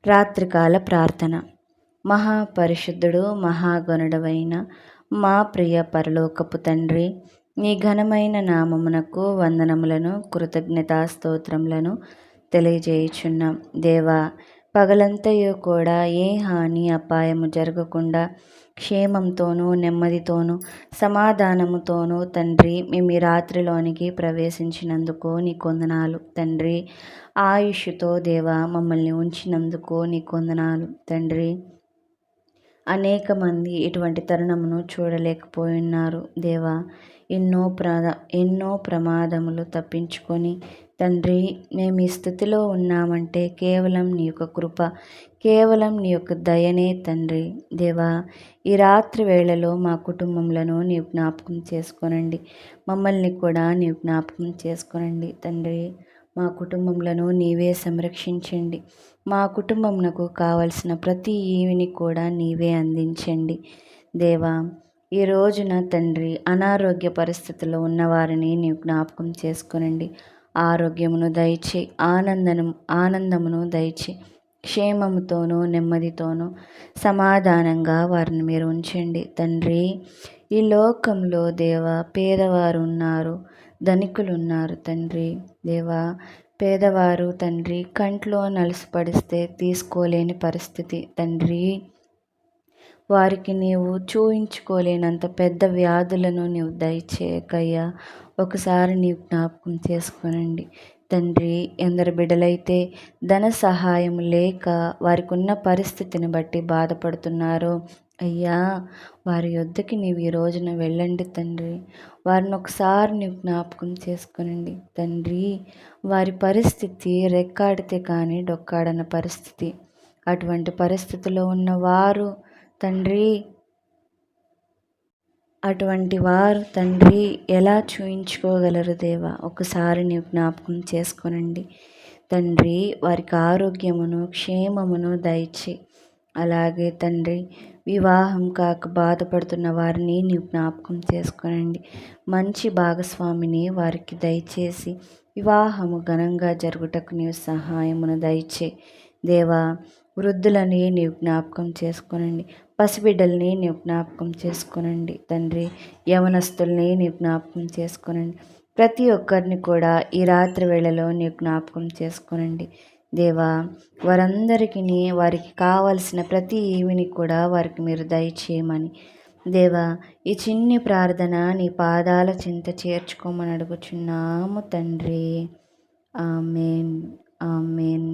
రాత్రికాల ప్రార్థన. మహాపరిశుద్ధుడు మహాగణుడవైన మా ప్రియ పరలోకపు తండ్రి, నీ ఘనమైన నామమునకు వందనములను కృతజ్ఞతాస్తోత్రములను తెలియజేయుచున్నాం. దేవా, పగలంతయు కూడా ఏ హాని అపాయము జరగకుండా క్షేమంతోనూ నెమ్మదితోనూ సమాధానముతోనూ తండ్రి మేము ఈ రాత్రిలోనికి ప్రవేశించినందుకు నీకు వందనాలు తండ్రి. ఆయుష్తో దేవా మమ్మల్ని ఉంచినందుకు నీకు వందనాలు తండ్రి. అనేక మంది ఇటువంటి తరుణమును చూడలేకపోయినారు దేవా. ఎన్నో ప్రమాదములు తప్పించుకొని తండ్రి మేము ఈ స్థితిలో ఉన్నామంటే కేవలం నీ యొక్క కృప, కేవలం నీ యొక్క దయనే తండ్రి. దేవా, ఈ రాత్రి వేళలో మా కుటుంబములను నీవు జ్ఞాపకం చేసుకోనండి, మమ్మల్ని కూడా నీవు జ్ఞాపకం చేసుకోనండి తండ్రి. మా కుటుంబములను నీవే సంరక్షించండి. మా కుటుంబమునకు కావలసిన ప్రతి ఈవిని కూడా నీవే అందించండి దేవా. ఈ రోజున తండ్రి అనారోగ్య పరిస్థితుల్లో ఉన్నవారిని నీవు జ్ఞాపకం చేసుకునండి. ఆరోగ్యమును దయచే, ఆనందమును దయచే, క్షేమముతోనూ నెమ్మదితోనూ సమాధానంగా వారిని మీరు ఉంచండి తండ్రి. ఈ లోకంలో దేవా పేదవారు ఉన్నారు, ధనికులు ఉన్నారు తండ్రి. దేవా, పేదవారు తండ్రి కంట్లో నలుసుపడిస్తే తీసుకోలేని పరిస్థితి తండ్రి. వారికి నీవు చూయించుకోలేనంత పెద్ద వ్యాధులను నీవు దయచేయకయ్యా. ఒకసారి నీవు జ్ఞాపకం చేసుకోనండి తండ్రి. ఎందరు బిడ్డలైతే ధన సహాయం లేక వారికి ఉన్న పరిస్థితిని బట్టి బాధపడుతున్నారో అయ్యా, వారి యొద్దకి నీవు ఈ రోజున వెళ్ళండి తండ్రి. వారిని ఒకసారి నీవు జ్ఞాపకం చేసుకునండి తండ్రి. వారి పరిస్థితి రెక్కాడితే కానీ డొక్కాడన పరిస్థితి. అటువంటి పరిస్థితిలో ఉన్నవారు తండ్రి ఎలా చూయించుకోగలరు దేవా? ఒకసారి నీవు జ్ఞాపకం చేసుకోనండి తండ్రి. వారికి ఆరోగ్యమును క్షేమమును దయచే. అలాగే తండ్రి వివాహం కాక బాధపడుతున్న వారిని నీవు జ్ఞాపకం చేసుకోనండి. మంచి భాగస్వామిని వారికి దయచేసి వివాహము ఘనంగా జరుగుటకు నీవు సహాయమును దయచే దేవా. వృద్ధులని నీవు జ్ఞాపకం చేసుకోనండి. పసిబిడ్డల్ని నీవు జ్ఞాపకం చేసుకోనండి తండ్రి. యవనస్తుల్ని నీవు జ్ఞాపకం చేసుకోనండి. ప్రతి ఒక్కరిని కూడా ఈ రాత్రి వేళలో నీవు జ్ఞాపకం చేసుకోనండి దేవా. వారందరికీ వారికి కావలసిన ప్రతి ఈవిని కూడా వారికి మీరు దయచేయమని దేవా, ఈ చిన్ని ప్రార్థన నీ పాదాల చింత చేర్చుకోమని అడుగుచున్నాము తండ్రి. Amen, amen.